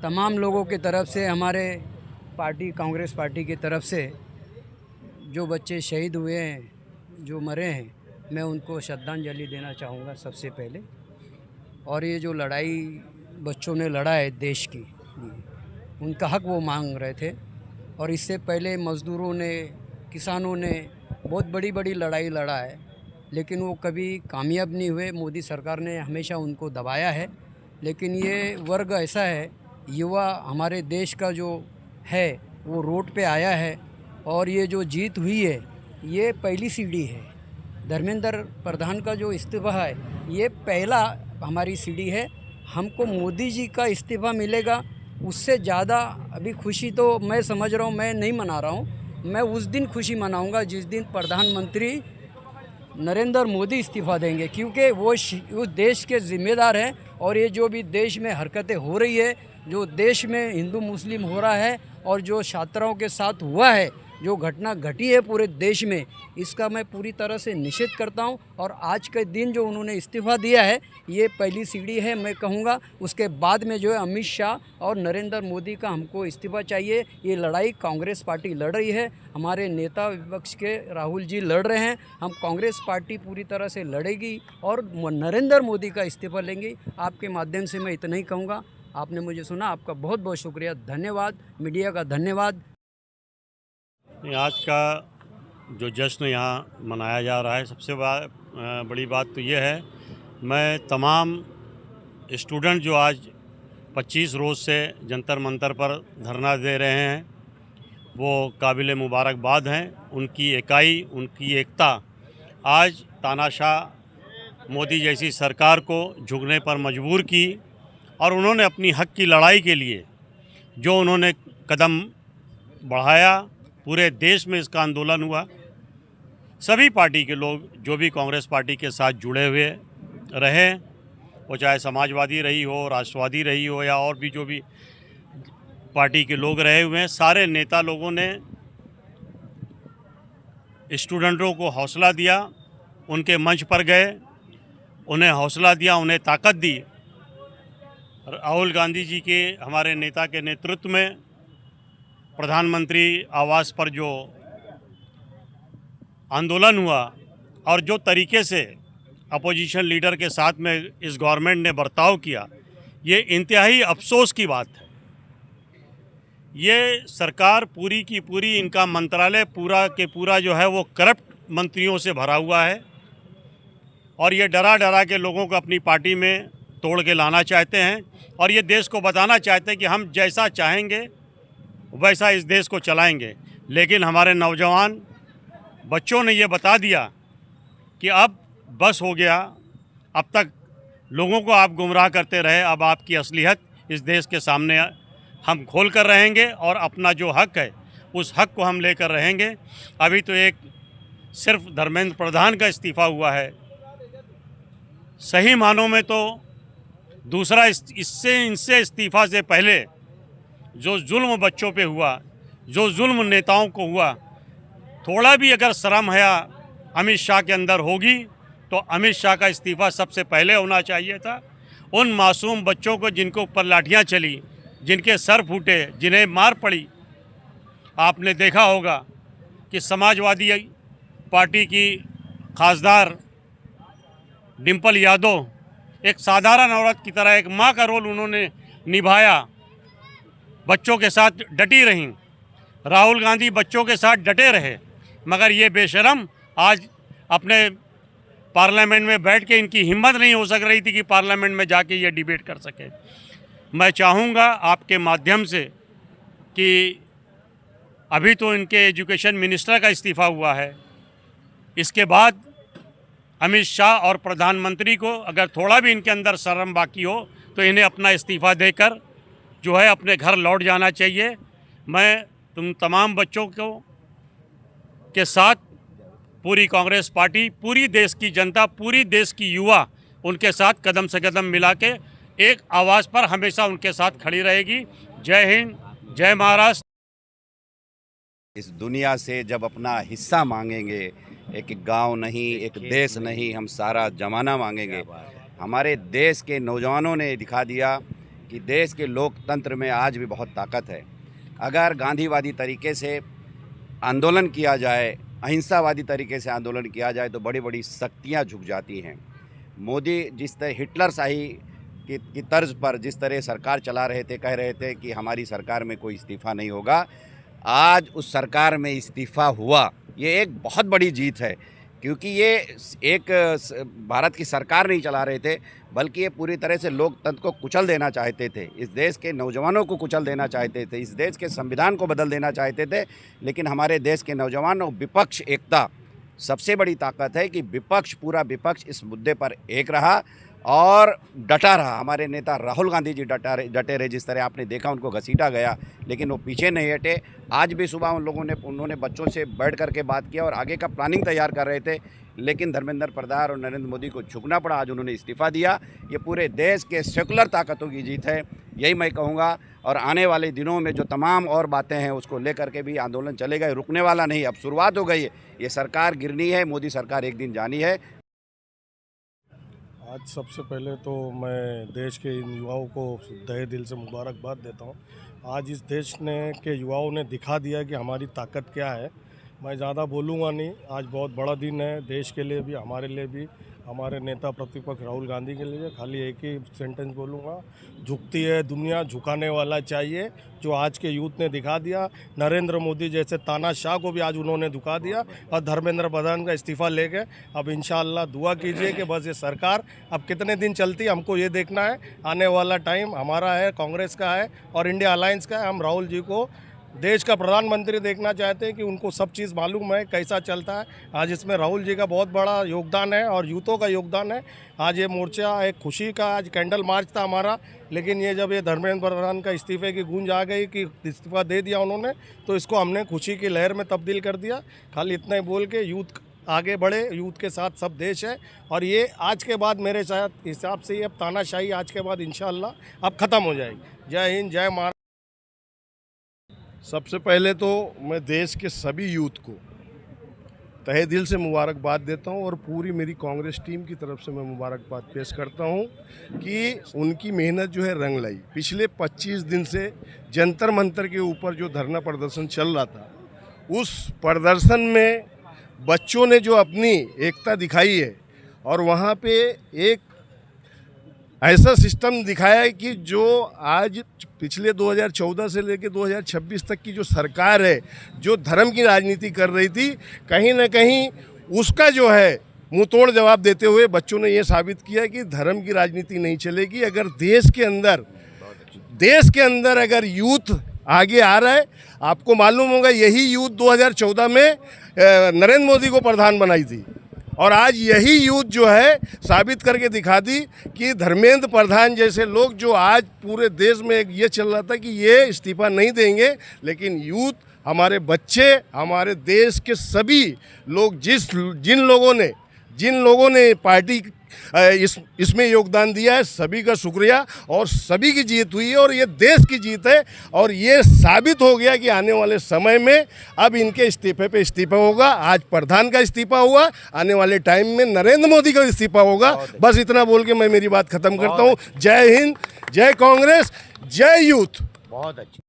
तमाम लोगों की तरफ से, हमारे पार्टी कांग्रेस पार्टी की तरफ से जो बच्चे शहीद हुए हैं, जो मरे हैं, मैं उनको श्रद्धांजलि देना चाहूँगा सबसे पहले। और ये जो लड़ाई बच्चों ने लड़ा है देश की लिए, उनका हक वो मांग रहे थे। और इससे पहले मज़दूरों ने, किसानों ने बहुत बड़ी बड़ी लड़ाई लड़ा है, लेकिन वो कभी कामयाब नहीं हुए। मोदी सरकार ने हमेशा उनको दबाया है। लेकिन ये वर्ग ऐसा है, युवा हमारे देश का जो है वो रोड पे आया है। और ये जो जीत हुई है, ये पहली सीढ़ी है। धर्मेंद्र प्रधान का जो इस्तीफ़ा है, ये पहला हमारी सीढ़ी है। हमको मोदी जी का इस्तीफ़ा मिलेगा, उससे ज़्यादा अभी खुशी तो मैं समझ रहा हूँ, मैं नहीं मना रहा हूँ। मैं उस दिन खुशी मनाऊँगा जिस दिन प्रधानमंत्री नरेंद्र मोदी इस्तीफ़ा देंगे, क्योंकि वो उस देश के ज़िम्मेदार हैं। और ये जो भी देश में हरकतें हो रही है, जो देश में हिंदू मुस्लिम हो रहा है, और जो छात्राओं के साथ हुआ है, जो घटना घटी है पूरे देश में, इसका मैं पूरी तरह से निषेध करता हूं। और आज के दिन जो उन्होंने इस्तीफ़ा दिया है, ये पहली सीढ़ी है मैं कहूँगा। उसके बाद में जो है अमित शाह और नरेंद्र मोदी का हमको इस्तीफ़ा चाहिए। ये लड़ाई कांग्रेस पार्टी लड़ रही है, हमारे नेता विपक्ष के राहुल जी लड़ रहे हैं। हम कांग्रेस पार्टी पूरी तरह से लड़ेगी और नरेंद्र मोदी का इस्तीफ़ा लेंगे। आपके माध्यम से मैं इतना ही कहूँगा। आपने मुझे सुना, आपका बहुत बहुत शुक्रिया, धन्यवाद। मीडिया का धन्यवाद। आज का जो जश्न यहाँ मनाया जा रहा है, सबसे बड़ी बात तो ये है, मैं तमाम स्टूडेंट जो आज 25 रोज़ से जंतर मंतर पर धरना दे रहे हैं, वो काबिल मुबारकबाद हैं। उनकी इकाई, उनकी एकता आज तानाशाह मोदी जैसी सरकार को झुकने पर मजबूर की। और उन्होंने अपनी हक की लड़ाई के लिए जो उन्होंने कदम बढ़ाया, पूरे देश में इसका आंदोलन हुआ। सभी पार्टी के लोग जो भी कांग्रेस पार्टी के साथ जुड़े हुए रहे, वो चाहे समाजवादी रही हो, राष्ट्रवादी रही हो, या और भी जो भी पार्टी के लोग रहे हुए हैं, सारे नेता लोगों ने स्टूडेंटों को हौसला दिया, उनके मंच पर गए, उन्हें हौसला दिया, उन्हें ताकत दी। राहुल गांधी जी के, हमारे नेता के नेतृत्व में प्रधानमंत्री आवास पर जो आंदोलन हुआ और जो तरीके से अपोजिशन लीडर के साथ में इस गवर्नमेंट ने बर्ताव किया, ये इंतहाई अफसोस की बात है। ये सरकार पूरी की पूरी, इनका मंत्रालय पूरा के पूरा जो है वो करप्ट मंत्रियों से भरा हुआ है। और ये डरा डरा के लोगों को अपनी पार्टी में तोड़ के लाना चाहते हैं। और ये देश को बताना चाहते हैं कि हम जैसा चाहेंगे वैसा इस देश को चलाएंगे। लेकिन हमारे नौजवान बच्चों ने ये बता दिया कि अब बस हो गया, अब तक लोगों को आप गुमराह करते रहे, अब आपकी असलियत इस देश के सामने हम खोल कर रहेंगे और अपना जो हक है उस हक को हम लेकर रहेंगे। अभी तो एक सिर्फ धर्मेंद्र प्रधान का इस्तीफ़ा हुआ है, सही मानों में तो दूसरा इनसे इस्तीफ़ा से पहले जो जुल्म बच्चों पे हुआ, जो जुल्म नेताओं को हुआ, थोड़ा भी अगर शर्म हया अमित शाह के अंदर होगी तो अमित शाह का इस्तीफ़ा सबसे पहले होना चाहिए था। उन मासूम बच्चों को जिनके ऊपर लाठियां चली, जिनके सर फूटे, जिन्हें मार पड़ी, आपने देखा होगा कि समाजवादी पार्टी की खासदार डिम्पल यादव एक साधारण औरत की तरह एक माँ का रोल उन्होंने निभाया, बच्चों के साथ डटी रहीं। राहुल गांधी बच्चों के साथ डटे रहे, मगर ये बेशरम आज अपने पार्लियामेंट में बैठ के, इनकी हिम्मत नहीं हो सक रही थी कि पार्लियामेंट में जाके ये डिबेट कर सके। मैं चाहूँगा आपके माध्यम से कि अभी तो इनके एजुकेशन मिनिस्टर का इस्तीफ़ा हुआ है, इसके बाद अमित शाह और प्रधानमंत्री को अगर थोड़ा भी इनके अंदर शर्म बाकी हो तो इन्हें अपना इस्तीफ़ा देकर जो है अपने घर लौट जाना चाहिए। मैं तुम तमाम बच्चों को के साथ पूरी कांग्रेस पार्टी, पूरी देश की जनता, पूरी देश की युवा उनके साथ कदम से कदम मिला के एक आवाज़ पर हमेशा उनके साथ खड़ी रहेगी। जय हिंद, जय महाराष्ट्र। इस दुनिया से जब अपना हिस्सा मांगेंगे, एक गांव नहीं, एक देश नहीं, हम सारा ज़माना मांगेंगे। हमारे देश के नौजवानों ने दिखा दिया कि देश के लोकतंत्र में आज भी बहुत ताकत है। अगर गांधीवादी तरीके से आंदोलन किया जाए, अहिंसावादी तरीके से आंदोलन किया जाए तो बड़ी बड़ी शक्तियाँ झुक जाती हैं। मोदी जिस तरह हिटलर शाही की तर्ज पर जिस तरह सरकार चला रहे थे, कह रहे थे कि हमारी सरकार में कोई इस्तीफ़ा नहीं होगा, आज उस सरकार में इस्तीफ़ा हुआ। ये एक बहुत बड़ी जीत है, क्योंकि ये एक भारत की सरकार नहीं चला रहे थे, बल्कि ये पूरी तरह से लोकतंत्र को कुचल देना चाहते थे, इस देश के नौजवानों को कुचल देना चाहते थे, इस देश के संविधान को बदल देना चाहते थे। लेकिन हमारे देश के नौजवान और विपक्ष एकता, सबसे बड़ी ताकत है कि विपक्ष, पूरा विपक्ष इस मुद्दे पर एक रहा और डटा रहा। हमारे नेता राहुल गांधी जी डटे रहे, जिस तरह आपने देखा उनको घसीटा गया, लेकिन वो पीछे नहीं हटे। आज भी सुबह उन्होंने बच्चों से बैठ करके बात किया और आगे का प्लानिंग तैयार कर रहे थे, लेकिन धर्मेंद्र प्रधान और नरेंद्र मोदी को झुकना पड़ा। आज उन्होंने इस्तीफ़ा दिया। ये पूरे देश के सेकुलर ताकतों की जीत है, यही मैं कहूँगा। और आने वाले दिनों में जो तमाम और बातें हैं उसको लेकर के भी आंदोलन चलेगा, रुकने वाला नहीं। अब शुरुआत हो गई है, ये सरकार गिरनी है, मोदी सरकार एक दिन जानी है। आज सबसे पहले तो मैं देश के इन युवाओं को तहे दिल से मुबारकबाद देता हूँ। आज इस देश के युवाओं ने दिखा दिया कि हमारी ताकत क्या है। मैं ज़्यादा बोलूँगा नहीं, आज बहुत बड़ा दिन है देश के लिए भी, हमारे लिए भी, हमारे नेता प्रतिपक्ष राहुल गांधी के लिए। खाली एक ही सेंटेंस बोलूँगा, झुकती है दुनिया, झुकाने वाला चाहिए, जो आज के यूथ ने दिखा दिया। नरेंद्र मोदी जैसे तानाशाह को भी आज उन्होंने झुका दिया और धर्मेंद्र प्रधान का इस्तीफ़ा लेके अब इंशाअल्लाह दुआ कीजिए कि बस ये सरकार अब कितने दिन चलती है, हमको ये देखना है। आने वाला टाइम हमारा है, कांग्रेस का है और इंडिया अलायंस का है। हम राहुल जी को देश का प्रधानमंत्री देखना चाहते हैं कि उनको सब चीज़ मालूम है कैसा चलता है। आज इसमें राहुल जी का बहुत बड़ा योगदान है और यूथों का योगदान है। आज ये मोर्चा एक खुशी का, आज कैंडल मार्च था हमारा, लेकिन ये जब ये धर्मेंद्र प्रधान का इस्तीफे की गूंज आ गई कि इस्तीफा दे दिया उन्होंने, तो इसको हमने खुशी की लहर में तब्दील कर दिया। खाली इतना ही बोल के यूथ आगे बढ़े, यूथ के साथ सब देश है। और ये आज के बाद मेरे हिसाब से ये अब तानाशाही आज के बाद इंशाअल्लाह अब ख़त्म हो जाएगी। जय हिंद, जय महाराष्ट्र। सबसे पहले तो मैं देश के सभी यूथ को तहे दिल से मुबारकबाद देता हूं और पूरी मेरी कांग्रेस टीम की तरफ से मैं मुबारकबाद पेश करता हूं कि उनकी मेहनत जो है रंग लाई। पिछले 25 दिन से जंतर मंतर के ऊपर जो धरना प्रदर्शन चल रहा था, उस प्रदर्शन में बच्चों ने जो अपनी एकता दिखाई है और वहाँ पे एक ऐसा सिस्टम दिखाया है कि जो आज पिछले 2014 से लेकर 2026 तक की जो सरकार है, जो धर्म की राजनीति कर रही थी, कहीं ना कहीं उसका जो है मुंह तोड़ जवाब देते हुए बच्चों ने ये साबित किया कि धर्म की राजनीति नहीं चलेगी। अगर देश के अंदर अगर यूथ आगे आ रहा है, आपको मालूम होगा यही यूथ 2014 में नरेंद्र मोदी को प्रधान बनाई थी और आज यही यूथ जो है साबित करके दिखा दी कि धर्मेंद्र प्रधान जैसे लोग, जो आज पूरे देश में एक ये चल रहा था कि ये इस्तीफा नहीं देंगे, लेकिन यूथ, हमारे बच्चे, हमारे देश के सभी लोग, जिन लोगों ने पार्टी इसमें योगदान दिया है, सभी का शुक्रिया। और सभी की जीत हुई है और ये देश की जीत है और ये साबित हो गया कि आने वाले समय में अब इनके इस्तीफे पे इस्तीफा होगा। आज प्रधान का इस्तीफा हुआ, आने वाले टाइम में नरेंद्र मोदी का इस्तीफा होगा। बस इतना बोल के मैं मेरी बात खत्म करता हूँ। जय हिंद, जय कांग्रेस, जय यूथ। बहुत अच्छी।